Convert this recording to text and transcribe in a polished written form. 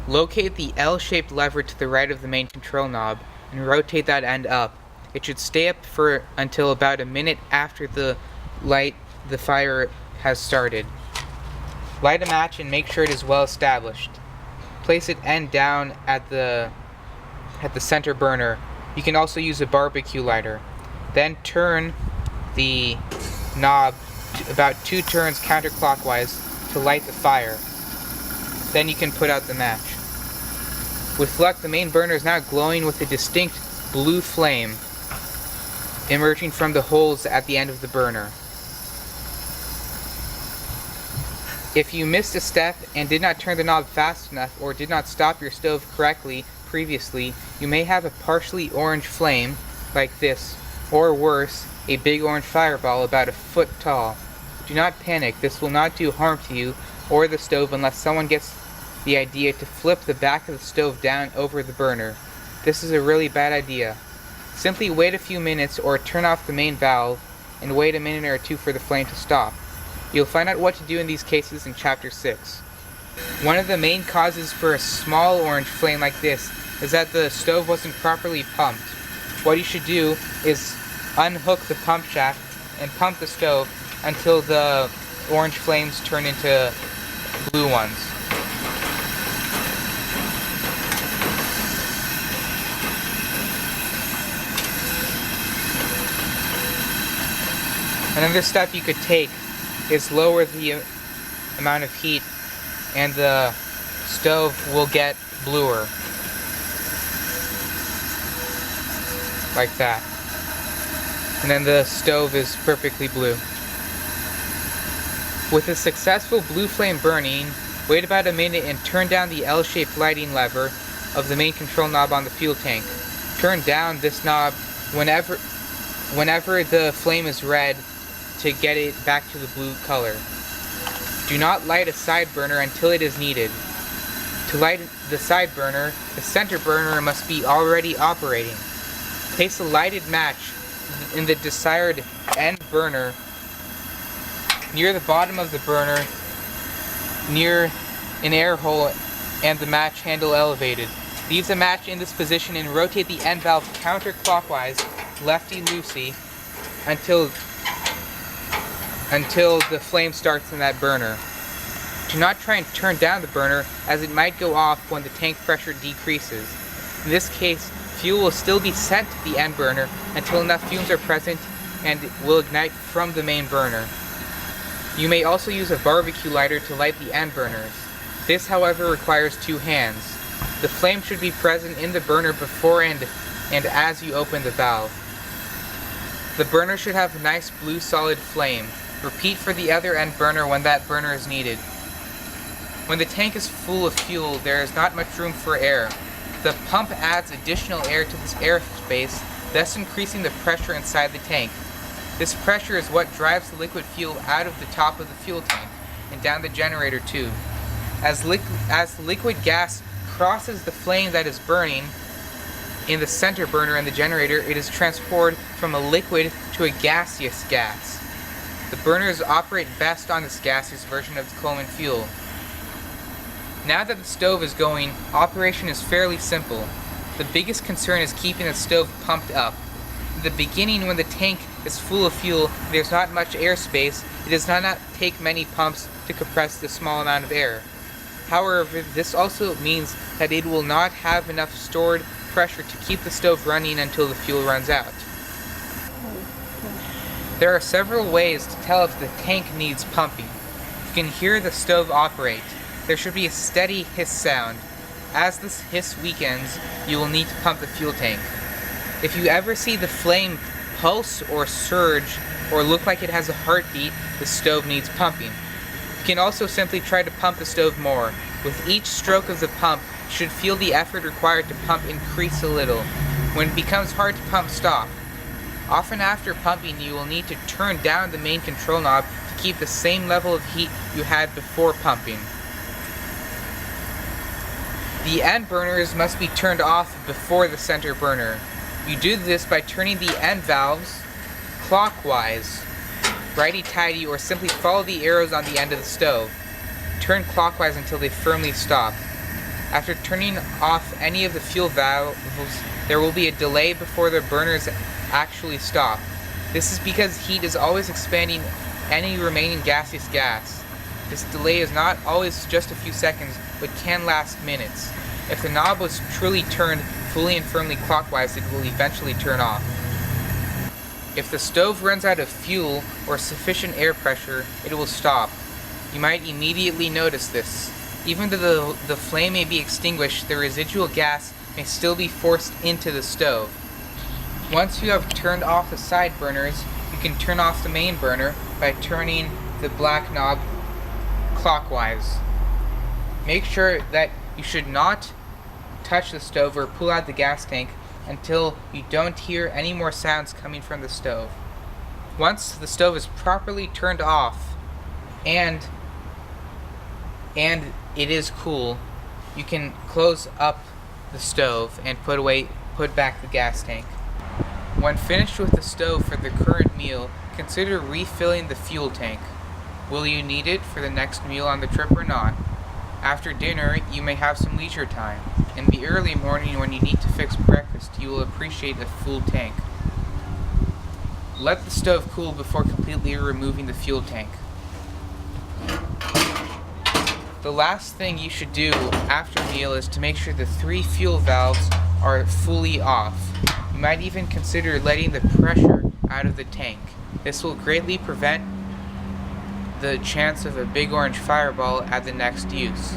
Locate the L-shaped lever to the right of the main control knob and rotate that end up. It should stay up for until about a minute after the fire has started. Light a match and make sure it is well established. Place it end down at the center burner. You can also use a barbecue lighter. Then turn the knob about 2 turns counterclockwise to light the fire. Then you can put out the match. With luck, the main burner is now glowing with a distinct blue flame emerging from the holes at the end of the burner. If you missed a step and did not turn the knob fast enough or did not stop your stove correctly previously, you may have a partially orange flame like this, or worse, a big orange fireball about a foot tall. Do not panic, this will not do harm to you or the stove unless someone gets the idea to flip the back of the stove down over the burner. This is a really bad idea. Simply wait a few minutes or turn off the main valve and wait a minute or two for the flame to stop. You'll find out what to do in these cases in Chapter 6. One of the main causes for a small orange flame like this is that the stove wasn't properly pumped. What you should do is unhook the pump shaft and pump the stove until the orange flames turn into blue ones. Another step you could take is lower the amount of heat and the stove will get bluer. Like that. And then the stove is perfectly blue. With a successful blue flame burning, wait about a minute and turn down the L-shaped lighting lever of the main control knob on the fuel tank. Turn down this knob whenever the flame is red to get it back to the blue color. Do not light a side burner until it is needed. To light the side burner, the center burner must be already operating. Place a lighted match in the desired end burner near the bottom of the burner, near an air hole and the match handle elevated. Leave the match in this position and rotate the end valve counterclockwise, lefty-loosey, until the flame starts in that burner. Do not try and turn down the burner, as it might go off when the tank pressure decreases. In this case, fuel will still be sent to the end burner until enough fumes are present and it will ignite from the main burner. You may also use a barbecue lighter to light the end burners. This, however, requires 2 hands. The flame should be present in the burner before and as you open the valve. The burner should have a nice blue solid flame. Repeat for the other end burner when that burner is needed. When the tank is full of fuel, there is not much room for air. The pump adds additional air to this airspace, thus increasing the pressure inside the tank. This pressure is what drives the liquid fuel out of the top of the fuel tank and down the generator tube. As the liquid gas crosses the flame that is burning in the center burner and the generator, it is transported from a liquid to a gaseous gas. The burners operate best on this gaseous version of the Coleman fuel. Now that the stove is going, operation is fairly simple. The biggest concern is keeping the stove pumped up. In the beginning, when the tank is full of fuel, there's not much airspace. It does not take many pumps to compress the small amount of air. However, this also means that it will not have enough stored pressure to keep the stove running until the fuel runs out. There are several ways to tell if the tank needs pumping. You can hear the stove operate. There should be a steady hiss sound. As this hiss weakens, you will need to pump the fuel tank. If you ever see the flame pulse or surge or look like it has a heartbeat, the stove needs pumping. You can also simply try to pump the stove more. With each stroke of the pump, you should feel the effort required to pump increase a little. When it becomes hard to pump, stop. Often after pumping, you will need to turn down the main control knob to keep the same level of heat you had before pumping. The end burners must be turned off before the center burner. You do this by turning the end valves clockwise, righty-tighty, or simply follow the arrows on the end of the stove. Turn clockwise until they firmly stop. After turning off any of the fuel valves, there will be a delay before the burners actually stop. This is because heat is always expanding any remaining gaseous gas. This delay is not always just a few seconds, but can last minutes. If the knob was truly turned fully and firmly clockwise, it will eventually turn off. If the stove runs out of fuel or sufficient air pressure, it will stop. You might immediately notice this. Even though the flame may be extinguished, the residual gas may still be forced into the stove. Once you have turned off the side burners, you can turn off the main burner by turning the black knob clockwise. Make sure that you should not touch the stove or pull out the gas tank until you don't hear any more sounds coming from the stove. Once the stove is properly turned off and it is cool, you can close up the stove and put back the gas tank. When finished with the stove for the current meal, consider refilling the fuel tank. Will you need it for the next meal on the trip or not? After dinner, you may have some leisure time. In the early morning when you need to fix breakfast, you will appreciate a full tank. Let the stove cool before completely removing the fuel tank. The last thing you should do after meal is to make sure the 3 fuel valves are fully off. You might even consider letting the pressure out of the tank. This will greatly prevent the chance of a big orange fireball at the next use.